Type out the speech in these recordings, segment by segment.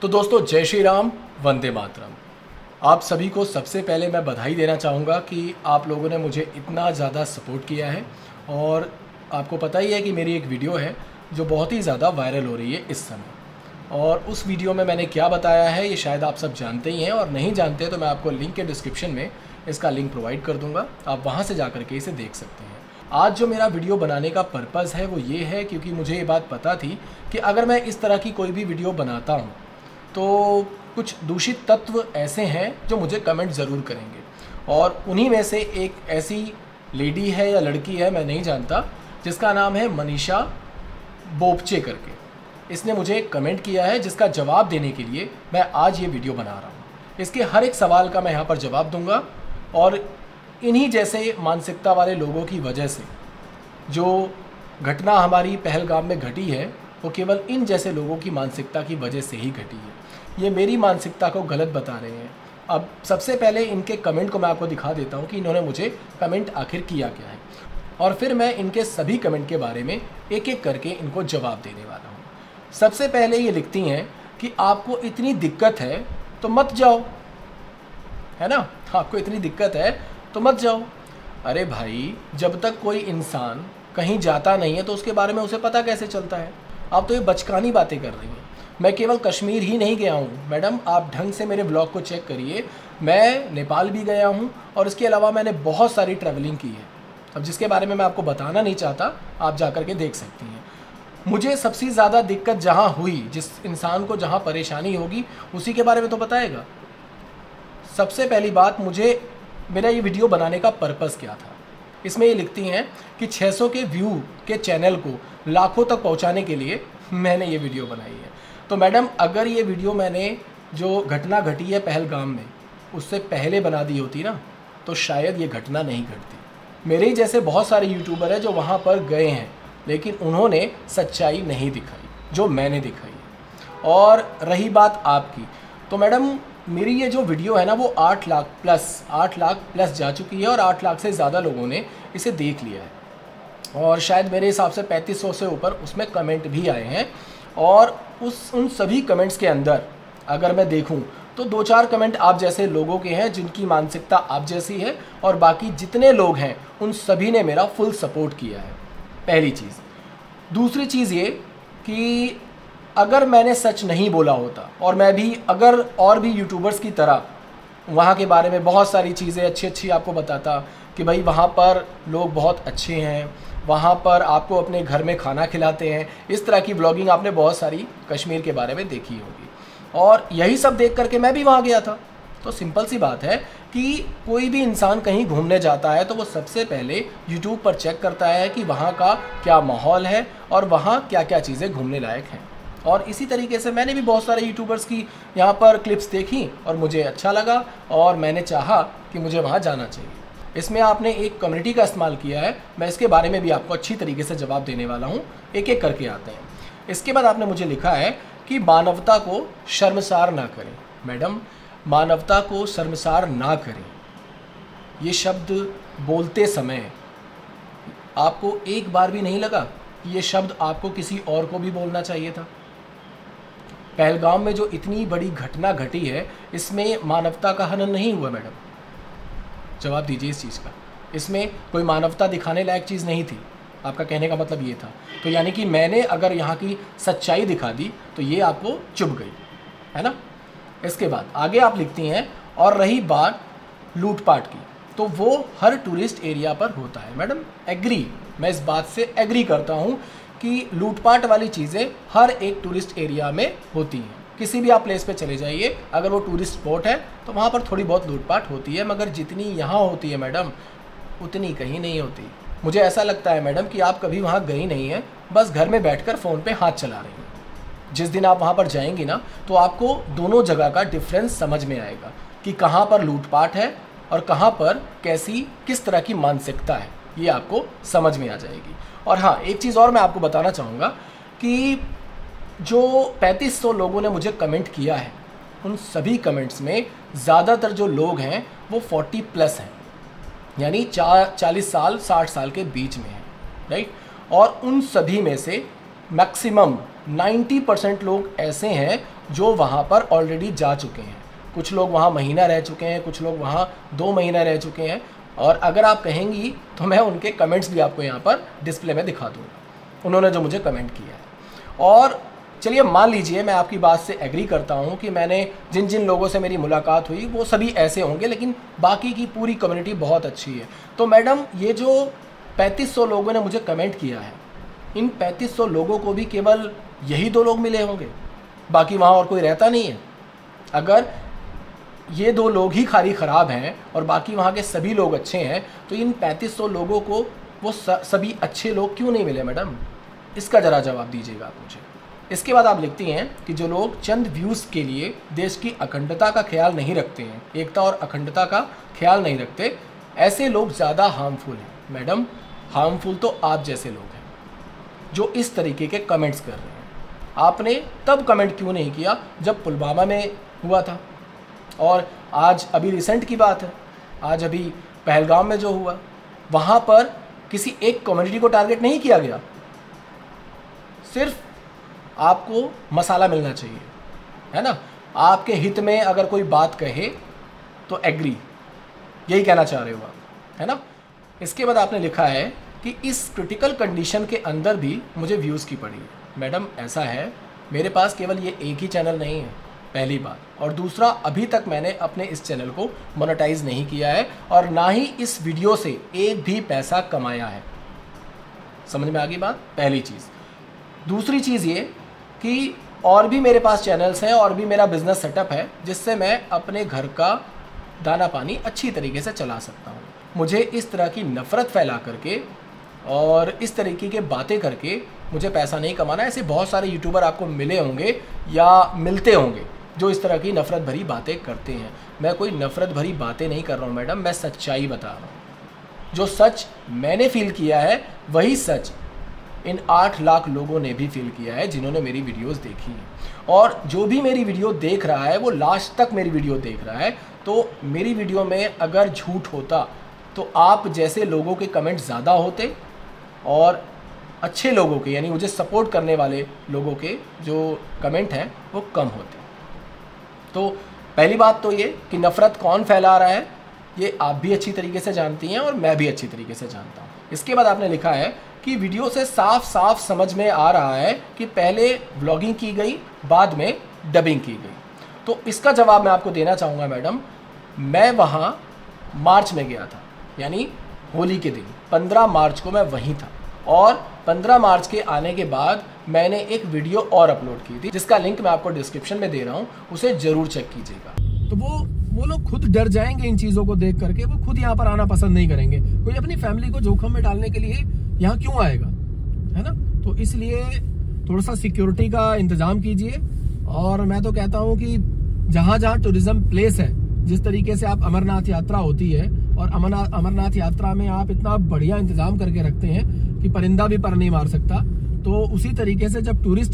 तो दोस्तों, जय श्री राम, वंदे मातरम। आप सभी को सबसे पहले मैं बधाई देना चाहूँगा कि आप लोगों ने मुझे इतना ज़्यादा सपोर्ट किया है। और आपको पता ही है कि मेरी एक वीडियो है जो बहुत ही ज़्यादा वायरल हो रही है इस समय। और उस वीडियो में मैंने क्या बताया है ये शायद आप सब जानते ही हैं, और नहीं जानते तो मैं आपको लिंक के डिस्क्रिप्शन में इसका लिंक प्रोवाइड कर दूँगा, आप वहाँ से जा कर के इसे देख सकते हैं। आज जो मेरा वीडियो बनाने का पर्पज़ है वो ये है क्योंकि मुझे ये बात पता थी कि अगर मैं इस तरह की कोई भी वीडियो बनाता हूँ तो कुछ दूषित तत्व ऐसे हैं जो मुझे कमेंट ज़रूर करेंगे। और उन्हीं में से एक ऐसी लेडी है या लड़की है, मैं नहीं जानता, जिसका नाम है मनीषा बोपचे करके। इसने मुझे एक कमेंट किया है जिसका जवाब देने के लिए मैं आज ये वीडियो बना रहा हूँ। इसके हर एक सवाल का मैं यहाँ पर जवाब दूँगा। और इन्हीं जैसे मानसिकता वाले लोगों की वजह से जो घटना हमारी पहलगाम में घटी है वो केवल इन जैसे लोगों की मानसिकता की वजह से ही घटी है। ये मेरी मानसिकता को गलत बता रहे हैं। अब सबसे पहले इनके कमेंट को मैं आपको दिखा देता हूँ कि इन्होंने मुझे कमेंट आखिर किया क्या है, और फिर मैं इनके सभी कमेंट के बारे में एक एक करके इनको जवाब देने वाला हूँ। सबसे पहले ये लिखती हैं कि आपको इतनी दिक्कत है तो मत जाओ, है ना, आपको इतनी दिक्कत है तो मत जाओ। अरे भाई, जब तक कोई इंसान कहीं जाता नहीं है तो उसके बारे में उसे पता कैसे चलता है? आप तो ये बचकानी बातें कर रही हैं। मैं केवल कश्मीर ही नहीं गया हूँ मैडम, आप ढंग से मेरे ब्लॉग को चेक करिए। मैं नेपाल भी गया हूँ और इसके अलावा मैंने बहुत सारी ट्रैवलिंग की है, अब जिसके बारे में मैं आपको बताना नहीं चाहता, आप जा कर के देख सकती हैं। मुझे सबसे ज़्यादा दिक्कत जहाँ हुई, जिस इंसान को जहाँ परेशानी होगी उसी के बारे में तो बताएगा। सबसे पहली बात, मुझे मेरा ये वीडियो बनाने का पर्पज़ क्या था। इसमें ये लिखती हैं कि 600 के व्यू के चैनल को लाखों तक पहुंचाने के लिए मैंने ये वीडियो बनाई है। तो मैडम, अगर ये वीडियो मैंने जो घटना घटी है पहलगाम में उससे पहले बना दी होती ना तो शायद ये घटना नहीं घटती। मेरे ही जैसे बहुत सारे यूट्यूबर हैं जो वहाँ पर गए हैं लेकिन उन्होंने सच्चाई नहीं दिखाई जो मैंने दिखाई है। और रही बात आपकी, तो मैडम मेरी ये जो वीडियो है ना वो 8 लाख प्लस जा चुकी है और 8 लाख से ज़्यादा लोगों ने इसे देख लिया है। और शायद मेरे हिसाब से 3500 से ऊपर उसमें कमेंट भी आए हैं। और उन सभी कमेंट्स के अंदर अगर मैं देखूं तो 2-4 कमेंट आप जैसे लोगों के हैं जिनकी मानसिकता आप जैसी है, और बाकी जितने लोग हैं उन सभी ने मेरा फुल सपोर्ट किया है, पहली चीज़। दूसरी चीज़ ये कि अगर मैंने सच नहीं बोला होता और मैं भी अगर और भी यूट्यूबर्स की तरह वहाँ के बारे में बहुत सारी चीज़ें अच्छी आपको बताता कि भाई वहाँ पर लोग बहुत अच्छे हैं, वहाँ पर आपको अपने घर में खाना खिलाते हैं, इस तरह की व्लॉगिंग आपने बहुत सारी कश्मीर के बारे में देखी होगी, और यही सब देख करके मैं भी वहाँ गया था। तो सिंपल सी बात है कि कोई भी इंसान कहीं घूमने जाता है तो वो सबसे पहले यूट्यूब पर चेक करता है कि वहाँ का क्या माहौल है और वहाँ क्या क्या चीज़ें घूमने लायक हैं। और इसी तरीके से मैंने भी बहुत सारे यूट्यूबर्स की यहाँ पर क्लिप्स देखी और मुझे अच्छा लगा और मैंने चाहा कि मुझे वहाँ जाना चाहिए। इसमें आपने एक कम्युनिटी का इस्तेमाल किया है, मैं इसके बारे में भी आपको अच्छी तरीके से जवाब देने वाला हूँ, एक एक करके आते हैं। इसके बाद आपने मुझे लिखा है कि मानवता को शर्मसार ना करें। मैडम, मानवता को शर्मसार ना करें, ये शब्द बोलते समय आपको एक बार भी नहीं लगा कि ये शब्द आपको किसी और को भी बोलना चाहिए था? पहलगाम में जो इतनी बड़ी घटना घटी है इसमें मानवता का हनन नहीं हुआ मैडम, जवाब दीजिए इस चीज़ का। इसमें कोई मानवता दिखाने लायक चीज़ नहीं थी, आपका कहने का मतलब ये था। तो यानी कि मैंने अगर यहाँ की सच्चाई दिखा दी तो ये आपको चुभ गई, है ना। इसके बाद आगे आप लिखती हैं, और रही बात लूटपाट की तो वो हर टूरिस्ट एरिया पर होता है। मैडम एग्री, मैं इस बात से एग्री करता हूँ कि लूटपाट वाली चीज़ें हर एक टूरिस्ट एरिया में होती हैं। किसी भी आप प्लेस पे चले जाइए, अगर वो टूरिस्ट स्पॉट है तो वहाँ पर थोड़ी बहुत लूटपाट होती है, मगर जितनी यहाँ होती है मैडम उतनी कहीं नहीं होती। मुझे ऐसा लगता है मैडम कि आप कभी वहाँ गई नहीं हैं, बस घर में बैठकर फ़ोन पे हाथ चला रही हैं। जिस दिन आप वहाँ पर जाएंगी ना तो आपको दोनों जगह का डिफरेंस समझ में आएगा कि कहाँ पर लूटपाट है और कहाँ पर किस तरह की मानसिकता है, ये आपको समझ में आ जाएगी। और हाँ, एक चीज़ और मैं आपको बताना चाहूँगा कि जो 3500 लोगों ने मुझे कमेंट किया है उन सभी कमेंट्स में ज़्यादातर जो लोग हैं वो 40+ हैं, यानी 40 साल 60 साल के बीच में हैं, राइट। और उन सभी में से मैक्सिमम 90% लोग ऐसे हैं जो वहाँ पर ऑलरेडी जा चुके हैं। कुछ लोग वहाँ महीना रह चुके हैं, कुछ लोग वहाँ 2 महीना रह चुके हैं, और अगर आप कहेंगी तो मैं उनके कमेंट्स भी आपको यहाँ पर डिस्प्ले में दिखा दूँगा, उन्होंने जो मुझे कमेंट किया है। और चलिए मान लीजिए मैं आपकी बात से एग्री करता हूँ कि मैंने जिन जिन लोगों से मेरी मुलाकात हुई वो सभी ऐसे होंगे, लेकिन बाकी की पूरी कम्युनिटी बहुत अच्छी है। तो मैडम, ये जो 3500 लोगों ने मुझे कमेंट किया है, इन 3500 लोगों को भी केवल यही 2 लोग मिले होंगे, बाकी वहाँ और कोई रहता नहीं है। अगर ये 2 लोग ही खाली ख़राब हैं और बाकी वहाँ के सभी लोग अच्छे हैं, तो इन 3500 लोगों को वो सभी अच्छे लोग क्यों नहीं मिले मैडम? इसका ज़रा जवाब दीजिएगा आप मुझे। इसके बाद आप लिखती हैं कि जो लोग चंद व्यूज़ के लिए देश की अखंडता का ख्याल नहीं रखते हैं, एकता और अखंडता का ख्याल नहीं रखते, ऐसे लोग ज़्यादा हार्मफुल हैं। मैडम, हार्मफुल तो आप जैसे लोग हैं जो इस तरीके के कमेंट्स कर रहे हैं। आपने तब कमेंट क्यों नहीं किया जब पुलवामा में हुआ था? और आज अभी रिसेंट की बात है, आज अभी पहलगाम में जो हुआ, वहाँ पर किसी एक कम्युनिटी को टारगेट नहीं किया गया। सिर्फ आपको मसाला मिलना चाहिए, है ना? आपके हित में अगर कोई बात कहे तो एग्री, यही कहना चाह रहे हो आप, है ना? इसके बाद आपने लिखा है कि इस क्रिटिकल कंडीशन के अंदर भी मुझे व्यूज़ की पड़ी है। मैडम, ऐसा है, मेरे पास केवल ये एक ही चैनल नहीं है, पहली बात, और दूसरा, अभी तक मैंने अपने इस चैनल को मोनेटाइज नहीं किया है और ना ही इस वीडियो से एक भी पैसा कमाया है। समझ में आ गई बात? पहली चीज़। दूसरी चीज़ ये कि और भी मेरे पास चैनल्स हैं और भी मेरा बिज़नेस सेटअप है जिससे मैं अपने घर का दाना पानी अच्छी तरीके से चला सकता हूँ। मुझे इस तरह की नफ़रत फैला करके और इस तरीके के बातें करके मुझे पैसा नहीं कमाना। ऐसे बहुत सारे यूट्यूबर आपको मिले होंगे या मिलते होंगे जो इस तरह की नफ़रत भरी बातें करते हैं। मैं कोई नफ़रत भरी बातें नहीं कर रहा हूँ मैडम, मैं सच्चाई बता रहा हूँ। जो सच मैंने फील किया है वही सच इन 8 लाख लोगों ने भी फील किया है जिन्होंने मेरी वीडियोस देखी हैं। और जो भी मेरी वीडियो देख रहा है वो लास्ट तक मेरी वीडियो देख रहा है। तो मेरी वीडियो में अगर झूठ होता तो आप जैसे लोगों के कमेंट ज़्यादा होते और अच्छे लोगों के, यानी मुझे सपोर्ट करने वाले लोगों के जो कमेंट हैं वो कम होते। तो पहली बात तो ये कि नफ़रत कौन फैला रहा है ये आप भी अच्छी तरीके से जानती हैं और मैं भी अच्छी तरीके से जानता हूँ। इसके बाद आपने लिखा है कि वीडियो से साफ साफ समझ में आ रहा है कि पहले व्लॉगिंग की गई, बाद में डबिंग की गई। तो इसका जवाब मैं आपको देना चाहूँगा मैडम। मैं वहाँ मार्च में गया था, यानी होली के दिन 15 मार्च को मैं वहीं था, और 15 मार्च के आने के बाद मैंने एक वीडियो और अपलोड की थी जिसका लिंक मैं आपको डिस्क्रिप्शन में दे रहा हूँ, उसे ज़रूर चेक कीजिएगा। तो वो लोग खुद डर जाएंगे इन चीज़ों को देख करके, वो खुद यहाँ पर आना पसंद नहीं करेंगे। कोई अपनी फैमिली को जोखिम में डालने के लिए यहाँ क्यों आएगा, है ना? तो इसलिए थोड़ा सा सिक्योरिटी का इंतज़ाम कीजिए। और मैं तो कहता हूँ कि जहाँ जहाँ टूरिज्म प्लेस है, जिस तरीके से आप अमरनाथ यात्रा होती है और अमरनाथ यात्रा में आप इतना बढ़िया इंतज़ाम करके रखते हैं कि परिंदा भी पर नहीं मार सकता, तो उसी तरीके से जब टूरिस्ट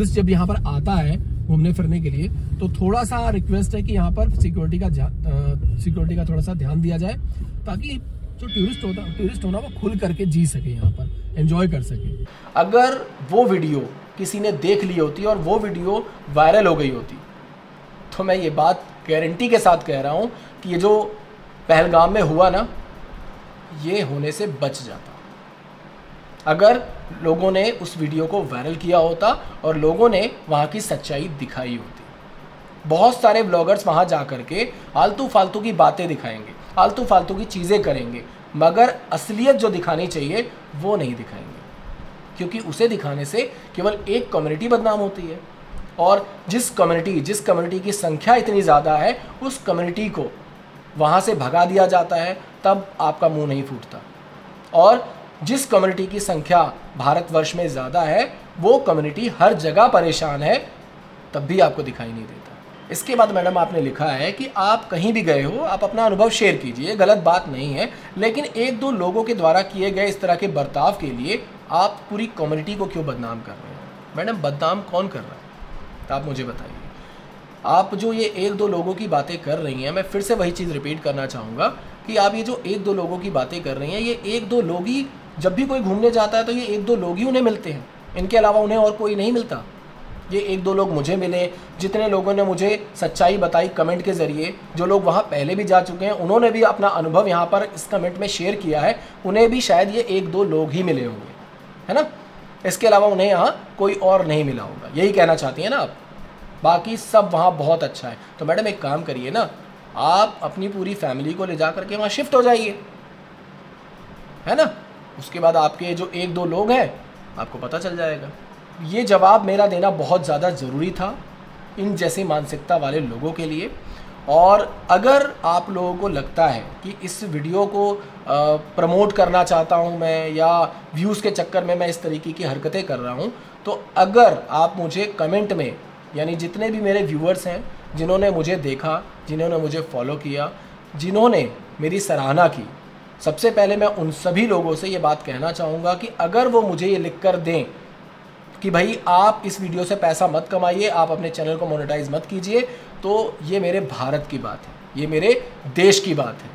जब यहाँ पर आता है घूमने फिरने के लिए, तो थोड़ा सा रिक्वेस्ट है कि यहाँ पर सिक्योरिटी का थोड़ा सा ध्यान दिया जाए, ताकि जो टूरिस्ट होना वो खुल करके जी सके, यहाँ पर एंजॉय कर सके। अगर वो वीडियो किसी ने देख ली होती और वो वीडियो वायरल हो गई होती, तो मैं ये बात गारंटी के साथ कह रहा हूँ कि ये जो पहलगाम में हुआ ना, ये होने से बच जाता अगर लोगों ने उस वीडियो को वायरल किया होता और लोगों ने वहाँ की सच्चाई दिखाई होती। बहुत सारे ब्लॉगर्स वहाँ जा कर के आलतू फालतू की बातें दिखाएंगे, आलतू फालतू की चीज़ें करेंगे, मगर असलियत जो दिखानी चाहिए वो नहीं दिखाएंगे, क्योंकि उसे दिखाने से केवल एक कम्युनिटी बदनाम होती है। और जिस कम्युनिटी की संख्या इतनी ज़्यादा है, उस कम्युनिटी को वहाँ से भगा दिया जाता है, तब आपका मुंह नहीं फूटता। और जिस कम्युनिटी की संख्या भारतवर्ष में ज़्यादा है, वो कम्युनिटी हर जगह परेशान है, तब भी आपको दिखाई नहीं देता। इसके बाद मैडम आपने लिखा है कि आप कहीं भी गए हो, आप अपना अनुभव शेयर कीजिए, गलत बात नहीं है, लेकिन 1-2 लोगों के द्वारा किए गए इस तरह के बर्ताव के लिए आप पूरी कम्युनिटी को क्यों बदनाम कर रहे हैं? मैडम, बदनाम कौन कर रहा है? तो आप मुझे बताइए। आप जो ये 1-2 लोगों की बातें कर रही हैं, मैं फिर से वही चीज़ रिपीट करना चाहूँगा कि आप ये जो 1-2 लोगों की बातें कर रही हैं, ये 1-2 लोग ही, जब भी कोई घूमने जाता है तो ये 1-2 लोग ही उन्हें मिलते हैं। इनके अलावा उन्हें और कोई नहीं मिलता। ये एक दो लोग मुझे मिले, जितने लोगों ने मुझे सच्चाई बताई कमेंट के ज़रिए, जो लोग वहाँ पहले भी जा चुके हैं, उन्होंने भी अपना अनुभव यहाँ पर इस कमेंट में शेयर किया है, उन्हें भी शायद ये एक दो लोग ही मिले होंगे, है ना। इसके अलावा उन्हें यहाँ कोई और नहीं मिला होगा, यही कहना चाहती हैं ना आप। बाकी सब वहाँ बहुत अच्छा है। तो मैडम एक काम करिए ना, आप अपनी पूरी फैमिली को ले जा करके वहाँ शिफ्ट हो जाइए, है ना। उसके बाद आपके जो एक दो लोग हैं आपको पता चल जाएगा। ये जवाब मेरा देना बहुत ज़्यादा ज़रूरी था इन जैसी मानसिकता वाले लोगों के लिए। और अगर आप लोगों को लगता है कि इस वीडियो को प्रमोट करना चाहता हूँ मैं, या व्यूज़ के चक्कर में मैं इस तरीके की हरकतें कर रहा हूँ, तो अगर आप मुझे कमेंट में, यानी जितने भी मेरे व्यूअर्स हैं जिन्होंने मुझे देखा, जिन्होंने मुझे फॉलो किया, जिन्होंने मेरी सराहना की, सबसे पहले मैं उन सभी लोगों से ये बात कहना चाहूँगा कि अगर वो मुझे ये लिख कर दें कि भाई आप इस वीडियो से पैसा मत कमाइए, आप अपने चैनल को मोनेटाइज मत कीजिए, तो ये मेरे भारत की बात है, ये मेरे देश की बात है,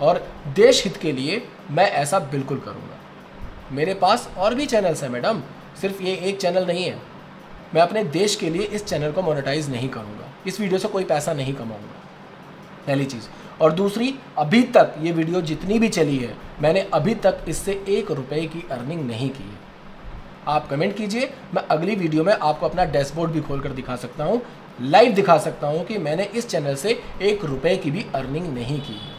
और देश हित के लिए मैं ऐसा बिल्कुल करूँगा। मेरे पास और भी चैनल्स हैं मैडम, सिर्फ ये एक चैनल नहीं है। मैं अपने देश के लिए इस चैनल को मोनेटाइज नहीं करूँगा, इस वीडियो से कोई पैसा नहीं कमाऊँगा, पहली चीज़। और दूसरी, अभी तक ये वीडियो जितनी भी चली है, मैंने अभी तक इससे 1 रुपये की अर्निंग नहीं की है। आप कमेंट कीजिए, मैं अगली वीडियो में आपको अपना डैशबोर्ड भी खोल कर दिखा सकता हूँ, लाइव दिखा सकता हूँ कि मैंने इस चैनल से 1 रुपये की भी अर्निंग नहीं की है।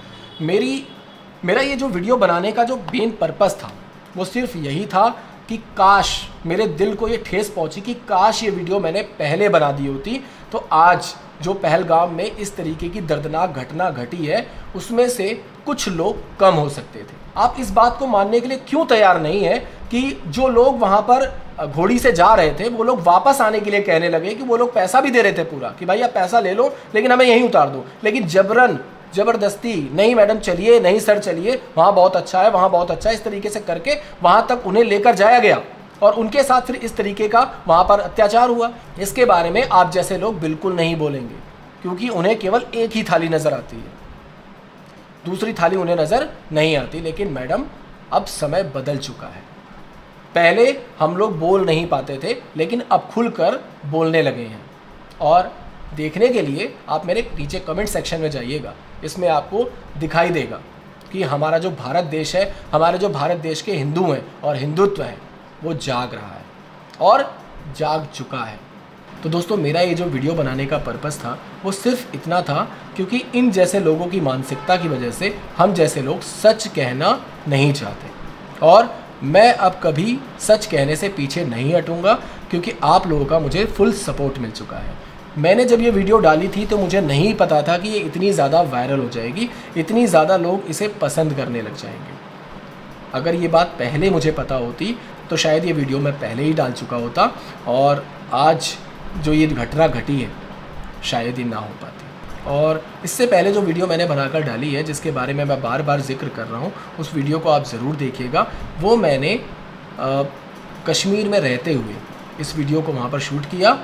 मेरा ये जो वीडियो बनाने का जो मेन पर्पस था वो सिर्फ यही था कि काश मेरे दिल को ये ठेस पहुँची कि काश ये वीडियो मैंने पहले बना दी होती, तो आज जो पहलगाम में इस तरीके की दर्दनाक घटना घटी है उसमें से कुछ लोग कम हो सकते थे। आप इस बात को मानने के लिए क्यों तैयार नहीं है कि जो लोग वहाँ पर घोड़ी से जा रहे थे वो लोग वापस आने के लिए कहने लगे, कि वो लोग पैसा भी दे रहे थे पूरा कि भाई आप पैसा ले लो लेकिन हमें यहीं उतार दो, लेकिन ज़बरदस्ती नहीं मैडम चलिए, नहीं सर चलिए, वहाँ बहुत अच्छा है, वहाँ बहुत अच्छा है, इस तरीके से करके वहाँ तक उन्हें लेकर जाया गया और उनके साथ फिर इस तरीके का वहाँ पर अत्याचार हुआ। इसके बारे में आप जैसे लोग बिल्कुल नहीं बोलेंगे, क्योंकि उन्हें केवल एक ही थाली नज़र आती है, दूसरी थाली उन्हें नज़र नहीं आती। लेकिन मैडम अब समय बदल चुका है। पहले हम लोग बोल नहीं पाते थे, लेकिन अब खुलकर बोलने लगे हैं। और देखने के लिए आप मेरे नीचे कमेंट सेक्शन में जाइएगा, इसमें आपको दिखाई देगा कि हमारा जो भारत देश है, हमारे जो भारत देश के हिंदू हैं और हिंदुत्व है, वो जाग रहा है और जाग चुका है। तो दोस्तों, मेरा ये जो वीडियो बनाने का पर्पस था वो सिर्फ इतना था क्योंकि इन जैसे लोगों की मानसिकता की वजह से हम जैसे लोग सच कहना नहीं चाहते, और मैं अब कभी सच कहने से पीछे नहीं हटूंगा क्योंकि आप लोगों का मुझे फुल सपोर्ट मिल चुका है। मैंने जब ये वीडियो डाली थी तो मुझे नहीं पता था कि ये इतनी ज़्यादा वायरल हो जाएगी, इतनी ज़्यादा लोग इसे पसंद करने लग जाएंगे। अगर ये बात पहले मुझे पता होती तो शायद ये वीडियो मैं पहले ही डाल चुका होता और आज जो ये घटना घटी है शायद ही ना हो पाती। और इससे पहले जो वीडियो मैंने बनाकर डाली है, जिसके बारे में मैं बार बार जिक्र कर रहा हूँ, उस वीडियो को आप ज़रूर देखिएगा। वो मैंने कश्मीर में रहते हुए इस वीडियो को वहाँ पर शूट किया